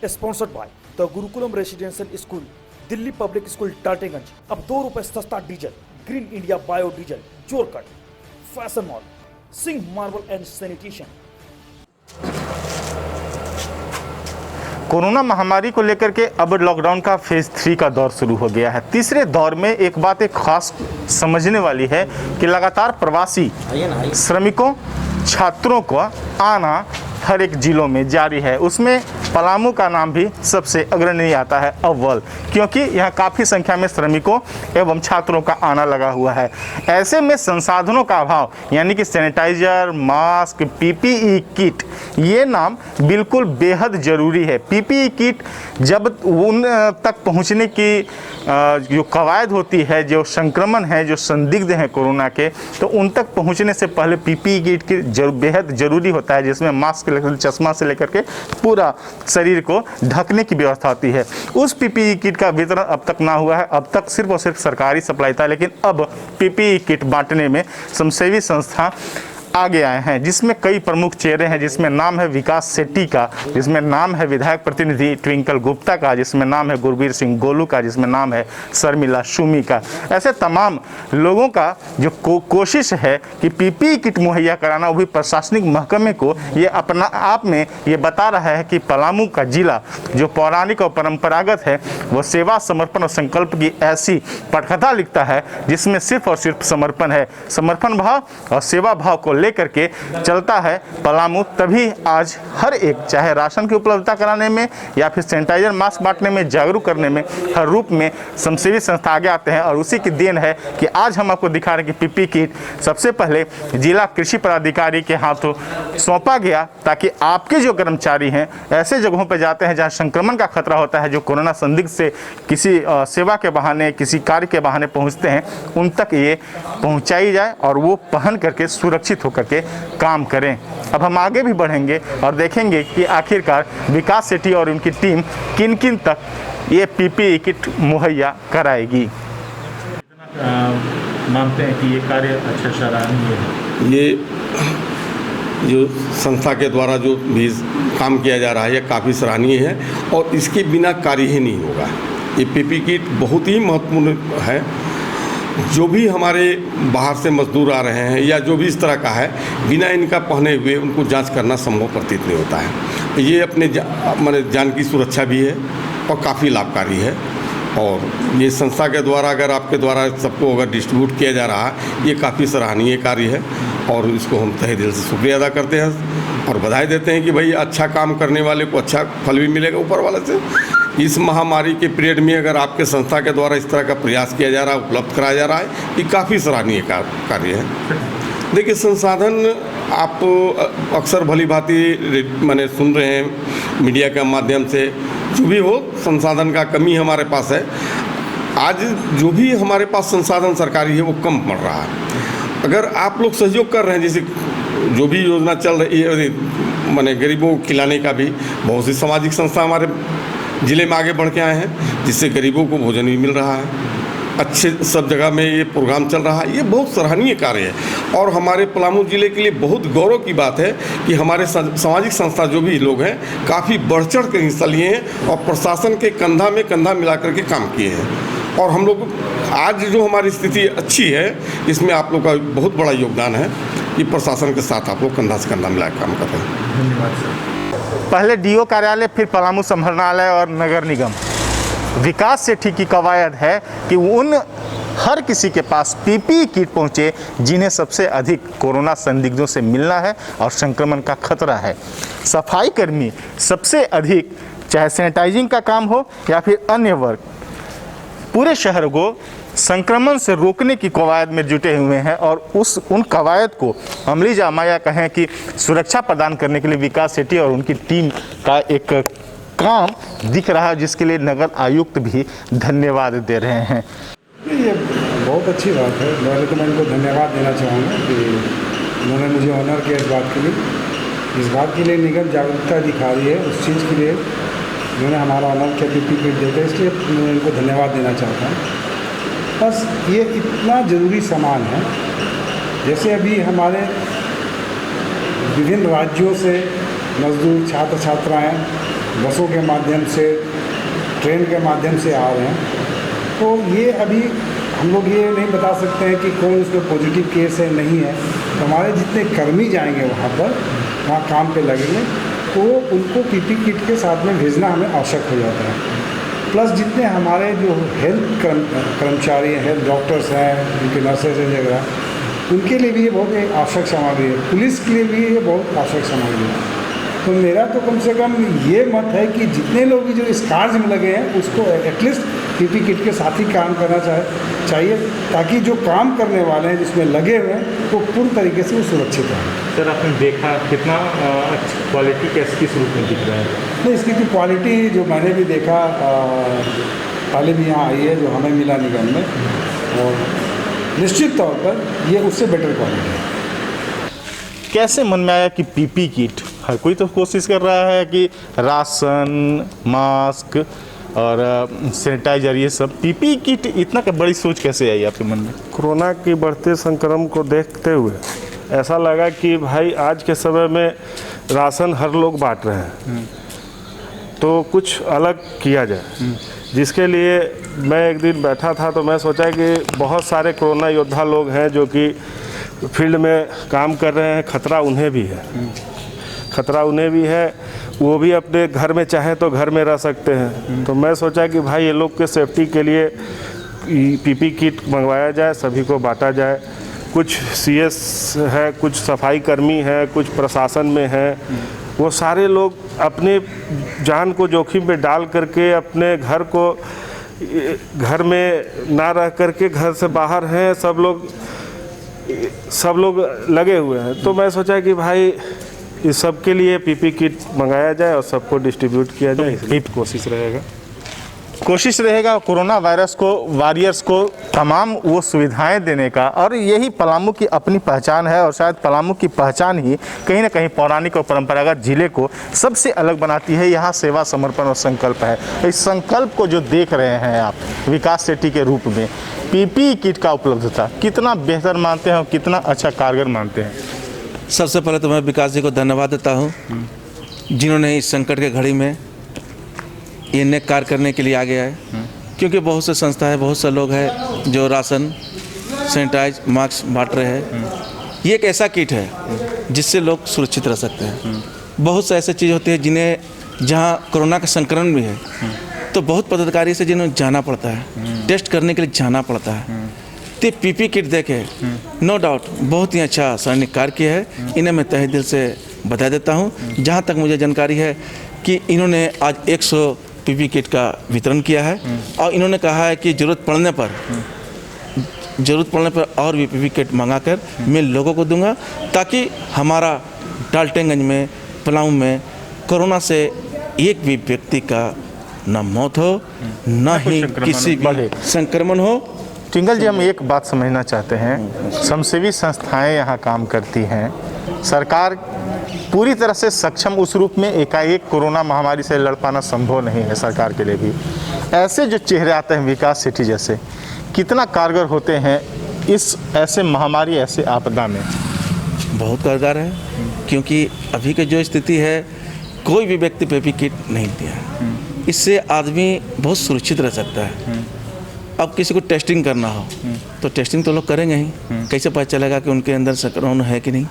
Sponsored by the Gurukulam residential school, Delhi public school Tateganj. अब 2 रुपए सस्ता diesel, green India bio diesel, चोरकट, fashion mall, Singh marble and sanitation. Corona महामारी को लेकर के अब लॉकडाउन का फेज 3 का दौर शुरू हो गया है। तीसरे दौर में एक बात एक खास समझने वाली है कि लगातार प्रवासी श्रमिकों, छात्रों को आना हर एक जिलों में जारी है। उसमें पलामू का नाम भी सबसे अग्रणी आता है अव्वल, क्योंकि यहाँ काफ़ी संख्या में श्रमिकों एवं छात्रों का आना लगा हुआ है। ऐसे में संसाधनों का अभाव, यानी कि सैनिटाइजर, मास्क, पीपीई किट, ये नाम बिल्कुल बेहद ज़रूरी है। पीपीई किट जब उन तक पहुँचने की जो कवायद होती है, जो संक्रमण है, जो संदिग्ध हैं कोरोना के, तो उन तक पहुँचने से पहले पीपीई किट की बेहद ज़रूरी होता है, जिसमें मास्क, चश्मा से लेकर के पूरा शरीर को ढकने की व्यवस्था होती है। उस पीपीई किट का वितरण अब तक ना हुआ है। अब तक सिर्फ और सिर्फ सरकारी सप्लाई था, लेकिन अब पीपीई किट बांटने में स्वयंसेवी संस्था आगे आए हैं, जिसमें कई प्रमुख चेहरे हैं, जिसमें नाम है विकास सेट्टी का, जिसमें नाम है विधायक प्रतिनिधि ट्विंकल गुप्ता का, जिसमें नाम है गुरबीर सिंह गोलू का, जिसमें नाम है शर्मिला सुमी का। ऐसे तमाम लोगों का जो कोशिश है कि पीपीई किट मुहैया कराना, वो भी प्रशासनिक महकमे को ये अपना आप में ये बता रहा है कि पलामू का जिला जो पौराणिक और परंपरागत है, वो सेवा, समर्पण और संकल्प की ऐसी पटकथा लिखता है जिसमें सिर्फ और सिर्फ समर्पण है। समर्पण भाव और सेवा भाव को लेकर के चलता है पलामू। तभी आज हर एक, चाहे राशन की उपलब्धता कराने में या फिर सैनिटाइजर, मास्क बांटने में, जागरूक करने में, हर रूप में स्वयंसेवी संस्था आगे आते हैं। और उसी की देन है कि आज हम आपको दिखा रहे हैं कि पीपीई किट सबसे पहले जिला कृषि पदाधिकारी के हाथों सौंपा गया, ताकि आपके जो कर्मचारी हैं ऐसे जगहों पर जाते हैं जहां संक्रमण का खतरा होता है, जो कोरोना संदिग्ध से किसी सेवा के बहाने, किसी कार्य के बहाने पहुंचते हैं, उन तक ये पहुंचाई जाए और वो पहन करके सुरक्षित होकर के काम करें। अब हम आगे भी बढ़ेंगे और देखेंगे कि आखिरकार विकास सेट्टी और उनकी टीम किन किन तक ये पीपीई किट मुहैया कराएगी। मानते हैं कि ये कार्य अच्छा सराहनीय है। ये जो संस्था के द्वारा जो भी काम किया जा रहा है, ये काफ़ी सराहनीय है और इसके बिना कार्य ही नहीं होगा। ये पीपीई किट बहुत ही महत्वपूर्ण है। जो भी हमारे बाहर से मजदूर आ रहे हैं या जो भी इस तरह का है, बिना इनका पहने हुए उनको जांच करना संभव प्रतीत नहीं होता है। ये अपने माने जान की सुरक्षा भी है और काफ़ी लाभकारी है। और ये संस्था के द्वारा, अगर आपके द्वारा सबको अगर डिस्ट्रीब्यूट किया जा रहा है, ये काफ़ी सराहनीय कार्य है और इसको हम तहे दिल से शुक्रिया अदा करते हैं और बधाई देते हैं कि भाई अच्छा काम करने वाले को अच्छा फल भी मिलेगा ऊपर वाले से। इस महामारी के पीरियड में अगर आपके संस्था के द्वारा इस तरह का प्रयास किया जा रहा है, उपलब्ध कराया जा रहा है, ये काफ़ी सराहनीय कार्य है। देखिए, संसाधन आप अक्सर भली भांति मैंने सुन रहे हैं मीडिया के माध्यम से, जो भी हो संसाधन का कमी हमारे पास है। आज जो भी हमारे पास संसाधन सरकारी है वो कम पड़ रहा है। अगर आप लोग सहयोग कर रहे हैं, जैसे जो भी योजना चल रही है, मैंने गरीबों को खिलाने का भी बहुत सी सामाजिक संस्था हमारे ज़िले में आगे बढ़ के आए हैं, जिससे गरीबों को भोजन भी मिल रहा है। अच्छे सब जगह में ये प्रोग्राम चल रहा है। ये बहुत सराहनीय कार्य है और हमारे पलामू ज़िले के लिए बहुत गौरव की बात है कि हमारे सामाजिक संस्था जो भी लोग हैं, काफ़ी बढ़ चढ़ कर हिस्सा लिए हैं और प्रशासन के कंधा में कंधा मिला करके काम किए हैं। और हम लोग आज जो हमारी स्थिति अच्छी है, इसमें आप लोग का बहुत बड़ा योगदान है कि प्रशासन के साथ आप लोग कंधा से कंधा मिला काम कर रहे हैं। धन्यवाद सर। पहले डीओ कार्यालय, फिर पलामू संभालनालय और नगर निगम। विकास सेट्टी की कवायद है कि उन हर किसी के पास पीपीई किट पहुंचे जिन्हें सबसे अधिक कोरोना संदिग्धों से मिलना है और संक्रमण का खतरा है। सफाई कर्मी सबसे अधिक, चाहे सैनिटाइजिंग का काम हो या फिर अन्य वर्ग, पूरे शहर को संक्रमण से रोकने की कवायद में जुटे हुए हैं और उन कवायद को अमली जामा या कहें कि सुरक्षा प्रदान करने के लिए विकास सेट्टी और उनकी टीम का एक काम दिख रहा है, जिसके लिए नगर आयुक्त भी धन्यवाद दे रहे हैं। ये बहुत अच्छी बात है। पहले तो मैं इनको धन्यवाद देना चाहूँगा कि उन्होंने मुझे ऑनर किया इस बात के लिए निगम जागरूकता दिखा रही है, उस चीज़ के लिए उन्होंने हमारा ऑनर किया, पीपीई किट देते, इसलिए मैं इनको धन्यवाद देना चाहता हूँ। बस ये इतना ज़रूरी सामान है, जैसे अभी हमारे विभिन्न राज्यों से मजदूर, छात्र छात्राएँ बसों के माध्यम से, ट्रेन के माध्यम से आ रहे हैं। तो ये अभी हम लोग ये नहीं बता सकते हैं कि कौन उसमें पॉजिटिव केस है नहीं है। तो हमारे जितने कर्मी जाएंगे वहाँ काम पे लगेंगे, तो उनको पीपी किट के साथ में भेजना हमें आवश्यक हो जाता है। प्लस जितने हमारे जो हेल्थ कर्मचारी हैं, हेल्थ डॉक्टर्स हैं, उनके नर्सेज वगैरह, उनके लिए भी ये बहुत एक आवश्यक सामग्री है। पुलिस के लिए भी ये बहुत आवश्यक सामग्री है। तो मेरा तो कम से कम ये मत है कि जितने लोग भी जो इस कार्य में लगे हैं उसको एटलीस्ट पीपी किट के साथ ही काम करना चाहिए, ताकि जो काम करने वाले हैं जिसमें लगे हुए हैं वो पूर्ण तरीके से वो सुरक्षित रहें। सर, आपने देखा कितना अच्छी क्वालिटी का इसकी स्वरूप में दिख रहा है। नहीं, इसकी जो क्वालिटी जो मैंने भी देखा पहले भी यहाँ आई है, जो हमें मिला निगम में, और निश्चित तौर पर ये उससे बेटर क्वालिटी है। कैसे मन में आया कि पीपी किट, हर कोई तो कोशिश कर रहा है कि राशन, मास्क और सैनिटाइजर, ये सब, पीपी किट इतना बड़ी सोच कैसे आई आपके मन में? कोरोना के बढ़ते संक्रमण को देखते हुए ऐसा लगा कि भाई आज के समय में राशन हर लोग बांट रहे हैं, तो कुछ अलग किया जाए। जिसके लिए मैं एक दिन बैठा था तो मैं सोचा कि बहुत सारे कोरोना योद्धा लोग हैं जो कि फील्ड में काम कर रहे हैं, खतरा उन्हें भी है, खतरा उन्हें भी है, वो भी अपने घर में चाहे तो घर में रह सकते हैं। तो मैं सोचा कि भाई ये लोग के सेफ्टी के लिए पीपी किट मंगवाया जाए, सभी को बांटा जाए। कुछ सीएस है, कुछ सफाई कर्मी है, कुछ प्रशासन में है, वो सारे लोग अपने जान को जोखिम में डाल करके अपने घर में ना रह करके घर से बाहर हैं, सब लोग लगे हुए हैं। तो मैं सोचा कि भाई इस सब के लिए पीपी किट मंगाया जाए और सबको डिस्ट्रीब्यूट किया जाए। इसकी कोशिश रहेगा कोरोना वायरस को, वॉरियर्स को तमाम वो सुविधाएं देने का। और यही पलामू की अपनी पहचान है, और शायद पलामू की पहचान ही कहीं ना कहीं पौराणिक और परंपरागत जिले को सबसे अलग बनाती है। यहाँ सेवा, समर्पण और संकल्प है। इस संकल्प को जो देख रहे हैं आप विकास सेठी के रूप में, पीपी किट का उपलब्धता कितना बेहतर मानते हैं और कितना अच्छा कारगर मानते हैं? सबसे पहले तो मैं विकास जी को धन्यवाद देता हूँ, जिन्होंने इस संकट के घड़ी में ये नेक कार्य करने के लिए आगे आए। क्योंकि बहुत से संस्था है, बहुत से लोग हैं जो राशन, सैनिटाइज, मास्क बांट रहे हैं। ये एक ऐसा किट है जिससे लोग सुरक्षित रह सकते हैं। बहुत से ऐसी चीज़ होती है जिन्हें, जहाँ कोरोना का संक्रमण भी है, तो बहुत पदाधिकारी से जिन्हें जाना पड़ता है, टेस्ट करने के लिए जाना पड़ता है। तो पीपी किट देखे नो डाउट बहुत ही अच्छा सराहनीय कार्य किया है। इन्हें मैं तहे दिल से बधाई देता हूँ। जहाँ तक मुझे जानकारी है कि इन्होंने आज 100 पीपी किट का वितरण किया है, और इन्होंने कहा है कि ज़रूरत पड़ने पर और भी पीपी किट मंगाकर मैं लोगों को दूंगा, ताकि हमारा डाल्टनगंज में, पलामू में कोरोना से एक भी व्यक्ति का न मौत हो, न ही किसी भी संक्रमण हो। टिंगल जी, हम एक बात समझना चाहते हैं, स्वयंसेवी संस्थाएं यहाँ काम करती हैं, सरकार पूरी तरह से सक्षम उस रूप में एकाएक कोरोना महामारी से लड़ पाना संभव नहीं है सरकार के लिए भी। ऐसे जो चेहरे आते हैं विकास सेठी जैसे, कितना कारगर होते हैं इस ऐसे महामारी, ऐसे आपदा में? बहुत कारगर है, क्योंकि अभी की जो स्थिति है, कोई भी व्यक्ति पीपी किट नहीं दिया, इससे आदमी बहुत सुरक्षित रह सकता है। अब किसी को टेस्टिंग करना हो तो टेस्टिंग तो लोग करेंगे ही, कैसे पता चलेगा कि उनके अंदर संक्रमण है कि नहीं?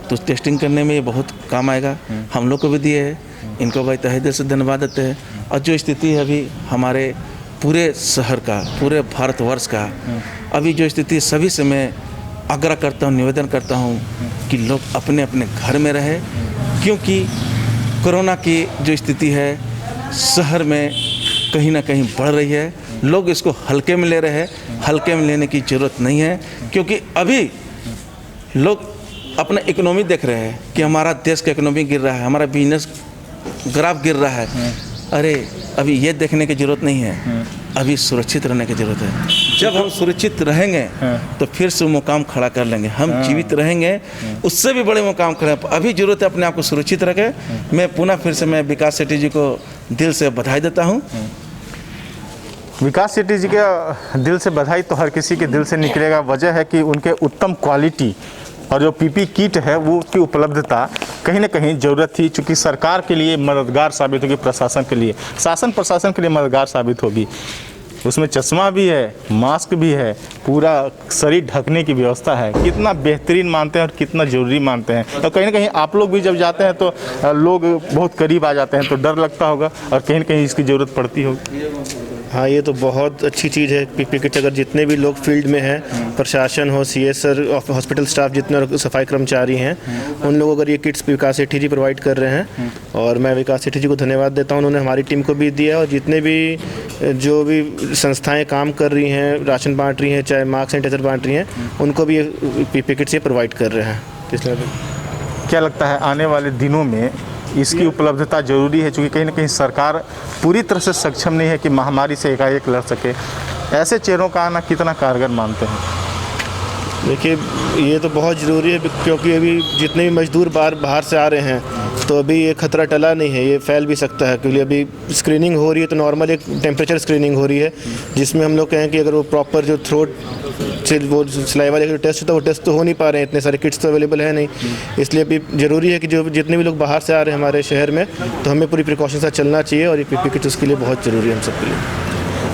तो टेस्टिंग करने में ये बहुत काम आएगा। हम लोग को भी दिए है, इनको भाई तहे दिल से धन्यवाद देते हैं। और जो स्थिति है अभी हमारे पूरे शहर का, पूरे भारतवर्ष का, अभी जो स्थिति, सभी से मैं आग्रह करता हूँ, निवेदन करता हूँ कि लोग अपने अपने घर में रहें, क्योंकि कोरोना की जो स्थिति है शहर में कहीं ना कहीं बढ़ रही है। लोग इसको हल्के में ले रहे हैं, हल्के में लेने की ज़रूरत नहीं है, क्योंकि अभी लोग अपना इकोनॉमी देख रहे हैं कि हमारा देश का इकोनॉमी गिर रहा है, हमारा बिजनेस ग्राफ गिर रहा है। अरे अभी ये देखने की ज़रूरत नहीं है, अभी सुरक्षित रहने की ज़रूरत है। जब हम सुरक्षित रहेंगे तो फिर से मुकाम खड़ा कर लेंगे। हम जीवित रहेंगे, उससे भी बड़े मुकाम खड़े। अभी ज़रूरत है अपने आप को सुरक्षित रखें। मैं पुनः फिर से मैं विकास सेठी जी को दिल से बधाई देता हूँ। विकास सेठी जी के दिल से बधाई तो हर किसी के दिल से निकलेगा। वजह है कि उनके उत्तम क्वालिटी और जो पीपी किट है वो उसकी उपलब्धता कहीं ना कहीं ज़रूरत थी, चूँकि सरकार के लिए मददगार साबित होगी, प्रशासन के लिए, शासन प्रशासन के लिए मददगार साबित होगी। उसमें चश्मा भी है, मास्क भी है, पूरा शरीर ढकने की व्यवस्था है। कितना बेहतरीन मानते हैं और कितना ज़रूरी मानते हैं। और कहीं ना कहीं आप लोग भी जब जाते हैं तो लोग बहुत करीब आ जाते हैं, तो डर लगता होगा और कहीं ना कहीं इसकी ज़रूरत पड़ती होगी। हाँ, ये तो बहुत अच्छी चीज़ है। पीपीई किट अगर जितने भी लोग फील्ड में हैं, प्रशासन हो, सीएसआर, हॉस्पिटल स्टाफ, जितने सफाई कर्मचारी हैं, उन लोगों को अगर ये किट्स विकास सेठी जी प्रोवाइड कर रहे हैं, और मैं विकास सेठी जी को धन्यवाद देता हूँ। उन्होंने हमारी टीम को भी दिया, और जितने भी जो भी संस्थाएं काम कर रही हैं, राशन बांट रही हैं, चाहे मास्क सैनिटाइजर बांट रही हैं, उनको भी ये पीपीई किट्स ये प्रोवाइड कर रहे हैं। इसलिए क्या लगता है आने वाले दिनों में इसकी उपलब्धता जरूरी है, क्योंकि कहीं ना कहीं सरकार पूरी तरह से सक्षम नहीं है कि महामारी से एकाएक लड़ सके। ऐसे चेहरों का आना कितना कारगर मानते हैं? देखिए, ये तो बहुत ज़रूरी है, क्योंकि अभी जितने भी मजदूर बाहर से आ रहे हैं, तो अभी ये खतरा टला नहीं है, ये फैल भी सकता है। क्योंकि अभी स्क्रीनिंग हो रही है, तो नॉर्मल एक टेम्परेचर स्क्रीनिंग हो रही है, जिसमें हम लोग कहें कि अगर वो प्रॉपर जो थ्रोट से वो सलाइवा लेकर टेस्ट होता है, वो टेस्ट तो हो नहीं पा रहे हैं, इतने सारे किट्स तो अवेलेबल है नहीं। इसलिए अभी ज़रूरी है कि जो जितने भी लोग बाहर से आ रहे हैं हमारे शहर में, तो हमें पूरी प्रिकॉशन से चलना चाहिए, और ये पीपीई किट उसके लिए बहुत ज़रूरी है हम सबके लिए।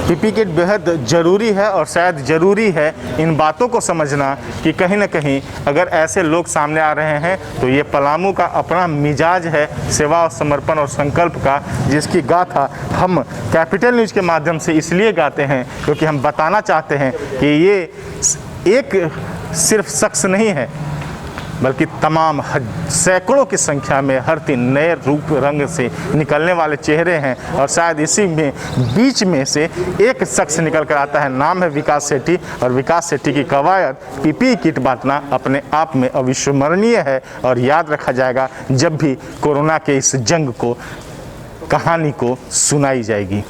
पीपीई किट बेहद ज़रूरी है, और शायद ज़रूरी है इन बातों को समझना कि कहीं ना कहीं अगर ऐसे लोग सामने आ रहे हैं, तो ये पलामू का अपना मिजाज है सेवा और समर्पण और संकल्प का, जिसकी गाथा हम कैपिटल न्यूज़ के माध्यम से इसलिए गाते हैं क्योंकि हम बताना चाहते हैं कि ये एक सिर्फ शख्स नहीं है, बल्कि तमाम सैकड़ों की संख्या में हर दिन नए रूप रंग से निकलने वाले चेहरे हैं। और शायद इसी में बीच में से एक शख्स निकल कर आता है, नाम है विकास सेठी, और विकास सेठी की कवायद पीपीई किट बांटना अपने आप में अविस्मरणीय है, और याद रखा जाएगा जब भी कोरोना के इस जंग को, कहानी को सुनाई जाएगी।